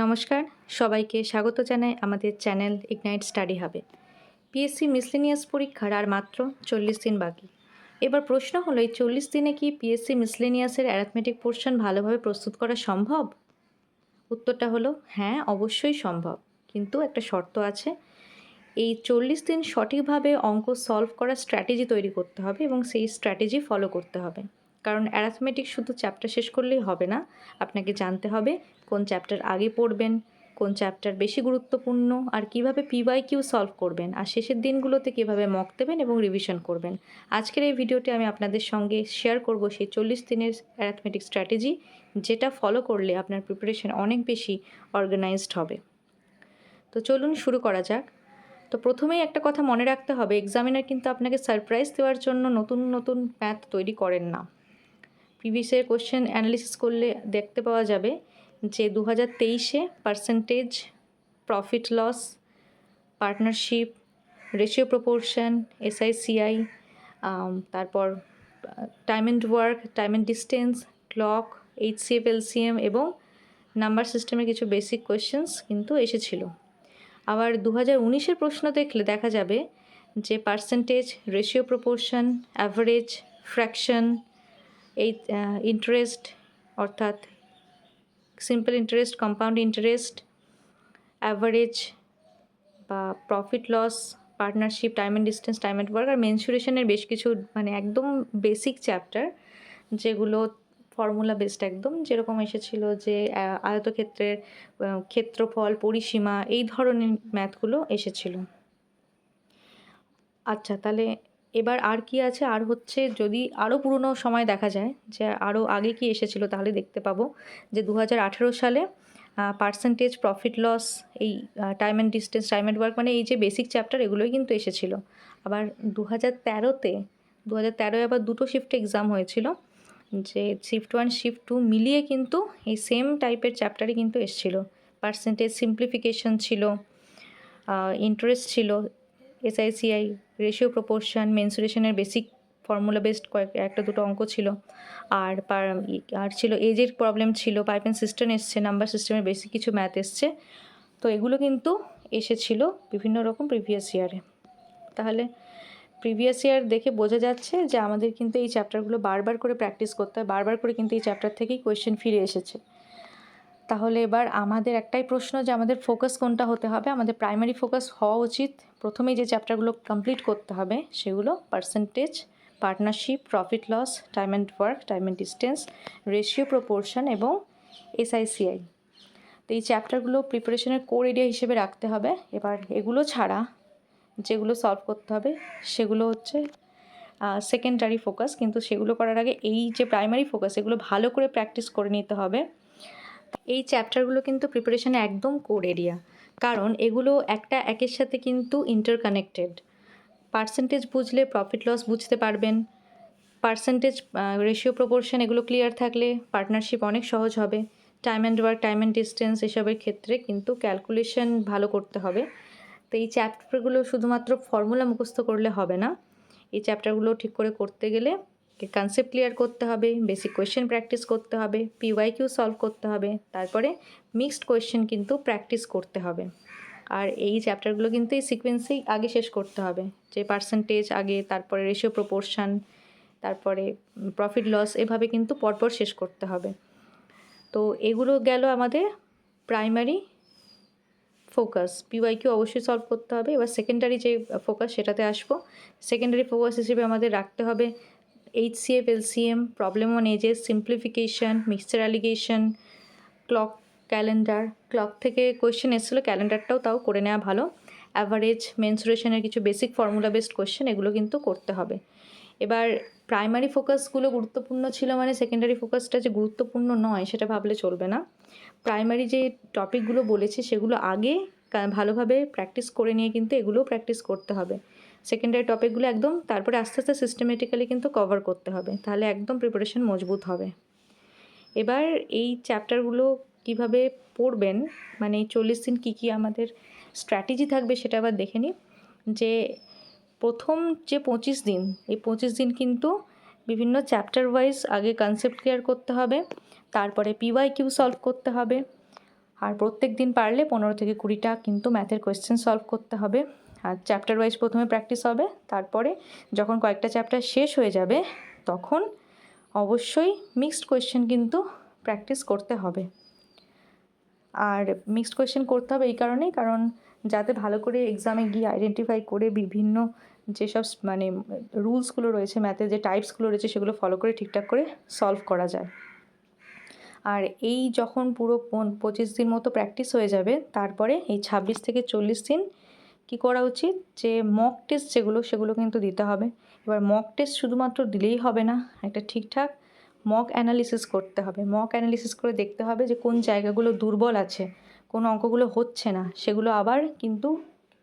নমস্কার, সবাইকে স্বাগত জানাই আমাদের চ্যানেল ইগনাইট স্টাডি হাবে। পিএসসি মিসলেনিয়াস পরীক্ষার আর মাত্র 40 দিন বাকি। এবার প্রশ্ন হলো, এই 40 দিনে কি পিএসসি মিসলেনিয়াসের অ্যারিথমেটিক পোর্শন ভালোভাবে প্রস্তুত করা সম্ভব? উত্তরটা হলো হ্যাঁ, অবশ্যই সম্ভব, কিন্তু একটা শর্ত আছে। এই 40 দিন সঠিকভাবে অঙ্ক সলভ করার স্ট্র্যাটেজি তৈরি করতে হবে এবং সেই স্ট্র্যাটেজি ফলো করতে হবে। কারণ অ্যারিথমেটিক শুধু চ্যাপ্টার শেষ করলেই হবে না, আপনাকে জানতে হবে কোন চ্যাপ্টার আগে পড়বেন, কোন চ্যাপ্টার বেশি গুরুত্বপূর্ণ, আর কিভাবে পিওয়াইকিউ সলভ করবেন, আর শেষের দিনগুলোতে কীভাবে মক দেবেন এবং রিভিশন করবেন। আজকের এই ভিডিওতে আমি আপনাদের সঙ্গে শেয়ার করব সেই 40 দিনের অ্যারিথমেটিক স্ট্র্যাটেজি, যেটা ফলো করলে আপনার প্রিপারেশন অনেক বেশি অর্গানাইজড হবে। তো চলুন শুরু করা যাক। তো প্রথমেই একটা কথা মনে রাখতে হবে, এক্সামিনার কিন্তু আপনাকে সারপ্রাইজ দেওয়ার জন্য নতুন নতুন ম্যাথ তৈরি করেন না। প্রিভিয়াস ইয়ার কোশ্চেন অ্যানালিসিস করলে দেখতে পাওয়া যাবে যে 2023-এ percentage, profit loss, partnership, ratio proportion, SI CI, তারপর time and work, time and distance, clock, HCF, LCM এবং নাম্বার সিস্টেমের কিছু বেসিক কোয়েশ্চেন্স কিন্তু এসেছিল। আবার 2019-এর প্রশ্ন দেখলে দেখা যাবে যে percentage, ratio proportion, average, fraction, এই ইন্টারেস্ট অর্থাৎ simple interest, compound interest, average বা profit loss, partnership, time and distance, time and work আর মেনসুরেশনের বেশ কিছু একদম বেসিক চ্যাপ্টার, যেগুলো ফর্মুলা বেসড, একদম যেরকম এসেছিল যে আয়তক্ষেত্রের ক্ষেত্রফল, পরিসীমা, এই ধরনের ম্যাথগুলো এসেছিল। আচ্ছা, তাহলে এবার আর কি আছে? আর হচ্ছে, যদি আরও পুরনো সময় দেখা যায় যে আরও আগে কি এসেছিল, তাহলে দেখতে পাবো যে 2018 সালে পার্সেন্টেজ, প্রফিট লস, এই time and distance, time and work, এই যে বেসিক চ্যাপ্টার, এগুলোই কিন্তু এসেছিল। আবার 2013-এ আবার দুটো শিফটে এক্সাম হয়েছিল, যে শিফট 1, শিফট 2 মিলিয়ে কিন্তু এই সেম টাইপের চ্যাপ্টারই কিন্তু এসেছিল। পার্সেন্টেজ, সিম্পলিফিকেশন ছিল, ইন্টারেস্ট ছিল, এসআইসিআই, রেশিও প্রপোর্শন, মেনসুরেশনের বেসিক ফর্মুলা বেসড একটা দুটো অঙ্ক ছিল, আর ছিল এজের প্রবলেম ছিল, পাইপ অ্যান্ড সিস্টেম এসছে, নাম্বার সিস্টেমের বেসিক কিছু ম্যাথ এসছে। তো এগুলো কিন্তু এসেছিল বিভিন্ন রকম প্রিভিয়াস ইয়ারে। তাহলে প্রিভিয়াস ইয়ার দেখে বোঝা যাচ্ছে যে আমাদের কিন্তু এই চ্যাপ্টারগুলো বারবার করে প্র্যাকটিস করতে হয়, বারবার করে কিন্তু এই চ্যাপ্টার থেকেই কোয়েশ্চেন ফিরে এসেছে। তাহলে এবার আমাদের একটাই প্রশ্ন, যে আমাদের ফোকাস কোনটা হতে হবে? আমাদের প্রাইমারি ফোকাস হওয়া উচিত, প্রথমেই যে চ্যাপ্টারগুলো কমপ্লিট করতে হবে সেগুলো percentage, partnership, profit loss, time and work, time and distance, ratio proportion এবং এসআইসিআই। তো এই চ্যাপ্টারগুলো প্রিপারেশনের কোর এরিয়া হিসেবে রাখতে হবে। এবার এগুলো ছাড়া যেগুলো সলভ করতে হবে সেগুলো হচ্ছে সেকেন্ডারি ফোকাস, কিন্তু সেগুলো করার আগে এই যে প্রাইমারি ফোকাস, এগুলো ভালো করে প্র্যাকটিস করে নিতে হবে। এই চ্যাপ্টারগুলো কিন্তু প্রিপারেশনে একদম কোর এরিয়া, কারণ এগুলো একটা একের সাথে কিন্তু ইন্টারকানেক্টেড। পার্সেন্টেজ বুঝলে প্রফিট লস বুঝতে পারবেন, পার্সেন্টেজ, রেশিও প্রপোর্শন এগুলো ক্লিয়ার থাকলে পার্টনারশিপ অনেক সহজ হবে। Time and work, time and distance এসবের ক্ষেত্রে কিন্তু ক্যালকুলেশন ভালো করতে হবে। তো এই চ্যাপ্টারগুলো শুধুমাত্র ফর্মুলা মুখস্থ করলে হবে না, এই চ্যাপ্টারগুলো ঠিক করে করতে গেলে কনসেপ্ট ক্লিয়ার করতে হবে, বেসিক কোয়েশ্চেন প্র্যাকটিস করতে হবে, পিওয়াইকিউ সলভ করতে হবে, তারপরে মিক্সড কোয়েশ্চেন কিন্তু প্র্যাকটিস করতে হবে। আর এই চ্যাপ্টারগুলো কিন্তু এই সিকোয়েন্সেই আগে শেষ করতে হবে, যে পার্সেন্টেজ আগে, তারপরে রেশিও প্রপোর্শন, তারপরে প্রফিট লস, এভাবে কিন্তু পরপর শেষ করতে হবে। তো এগুলো গেল আমাদের প্রাইমারি ফোকাস। পিওয়াইকিউ অবশ্যই সলভ করতে হবে। এবার সেকেন্ডারি যে ফোকাস, সেটাতে আসবো। সেকেন্ডারি ফোকাস হিসেবে আমাদের রাখতে হবে HCF, LCM, problem on ages, simplification, mixture alligation, clock, calendar. Clock থেকে কোয়েশ্চেন এসেছিলো, ক্যালেন্ডারটাও তাও করে নেওয়া ভালো। অ্যাভারেজ, মেনসুরেশনের কিছু বেসিক ফর্মুলা বেসড কোয়েশ্চেন, এগুলো কিন্তু করতে হবে। এবার প্রাইমারি ফোকাসগুলো গুরুত্বপূর্ণ ছিল মানে সেকেন্ডারি ফোকাসটা যে গুরুত্বপূর্ণ নয় সেটা ভাবলে চলবে না। প্রাইমারি যে টপিকগুলো বলেছি সেগুলো আগে ভালোভাবে প্র্যাকটিস করে নিয়ে কিন্তু এগুলোও প্র্যাকটিস করতে হবে। সেকেন্ডারি টপিকগুলো একদম তারপরে আস্তে আস্তে সিস্টেমেটিক্যালি কিন্তু কভার করতে হবে, তাহলে একদম প্রিপারেশন মজবুত হবে। এবার এই চ্যাপ্টারগুলো কিভাবে পড়বেন, এই 40 দিন কী কী আমাদের স্ট্র্যাটেজি থাকবে সেটা আবার দেখে নিই। যে প্রথম যে 25 দিন, এই 25 দিন কিন্তু বিভিন্ন চ্যাপ্টার ওয়াইজ আগে কনসেপ্ট ক্লিয়ার করতে হবে, তারপরে পিওয়াইকিউ সলভ করতে হবে, আর প্রত্যেক দিন পারলে 15 থেকে 20টা কিন্তু ম্যাথের কোয়েশ্চেন সলভ করতে হবে। আর চ্যাপ্টার ওয়াইজ প্রথমে প্র্যাকটিস হবে, তারপরে যখন কয়েকটা চ্যাপ্টার শেষ হয়ে যাবে তখন অবশ্যই মিক্সড কোয়েশ্চেন কিন্তু প্র্যাকটিস করতে হবে। আর মিক্সড কোয়েশ্চেন করতে হবে এই কারণেই, কারণ যাতে ভালো করে এক্সামে গিয়ে আইডেন্টিফাই করে বিভিন্ন যেসব মানে রুলসগুলো রয়েছে, ম্যাথের যে টাইপসগুলো রয়েছে সেগুলো ফলো করে ঠিকঠাক করে সলভ করা যায়। আর এই যখন পুরো 25 দিন মতো প্র্যাকটিস হয়ে যাবে, তারপরে এই 26 থেকে 40 দিন কী করা উচিত, যে মক টেস্ট সেগুলো কিন্তু দিতে হবে। এবার মক টেস্ট শুধুমাত্র দিলেই হবে না, একটা ঠিকঠাক মক অ্যানালিসিস করতে হবে। মক অ্যানালিসিস করে দেখতে হবে যে কোন জায়গাগুলো দুর্বল আছে, কোন অঙ্কগুলো হচ্ছে না, সেগুলো আবার কিন্তু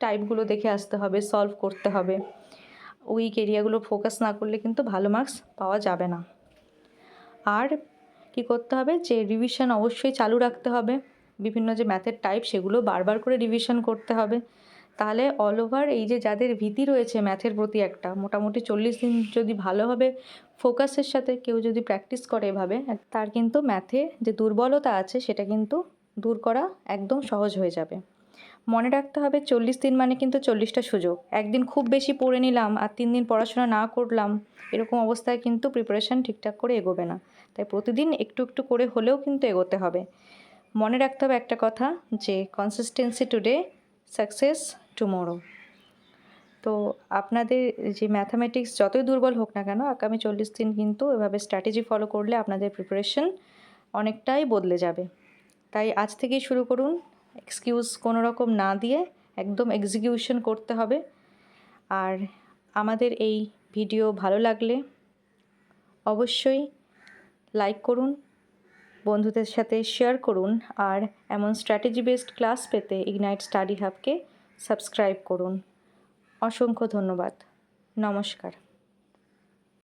টাইপগুলো দেখে আসতে হবে, সলভ করতে হবে। উইক এরিয়াগুলো ফোকাস না করলে কিন্তু ভালো মার্কস পাওয়া যাবে না। আর কী করতে হবে, যে রিভিশন অবশ্যই চালু রাখতে হবে। বিভিন্ন যে ম্যাথের টাইপ সেগুলো বারবার করে রিভিশন করতে হবে। তাহলে অল ওভার এই যে যাদের ভীতি রয়েছে ম্যাথের প্রতি, একটা মোটামুটি 40 দিন যদি ভালোভাবে ফোকাসের সাথে কেউ যদি প্র্যাকটিস করে এভাবে, তার কিন্তু ম্যাথে যে দুর্বলতা আছে সেটা কিন্তু দূর করা একদম সহজ হয়ে যাবে। মনে রাখতে হবে 40 দিন মানে কিন্তু 40টা সুযোগ। একদিন খুব বেশি পড়ে নিলাম আর 3 দিন পড়াশোনা না করলাম, এরকম অবস্থায় কিন্তু প্রিপারেশান ঠিকঠাক করে এগোবে না। তাই প্রতিদিন একটু একটু করে হলেও কিন্তু এগোতে হবে। মনে রাখতে হবে একটা কথা, যে কনসিস্টেন্সি টুডে, সাকসেস টুমরো। তো আপনাদের যে ম্যাথামেটিক্স যতই দুর্বল হোক না কেন, আগামী 40 দিন কিন্তু এভাবে স্ট্র্যাটেজি ফলো করলে আপনাদের প্রিপারেশন অনেকটাই বদলে যাবে। তাই আজ থেকেই শুরু করুন, এক্সকিউজ কোনো রকম না দিয়ে একদম এক্সিকিউশন করতে হবে। আর আমাদের এই ভিডিও ভালো লাগলে অবশ্যই লাইক করুন, বন্ধুদের সাথে শেয়ার করুন, আর এমন স্ট্র্যাটেজি বেসড ক্লাস পেতে ইগনাইট স্টাডি হাবকে সাবস্ক্রাইব করুন। অসংখ্য ধন্যবাদ। নমস্কার।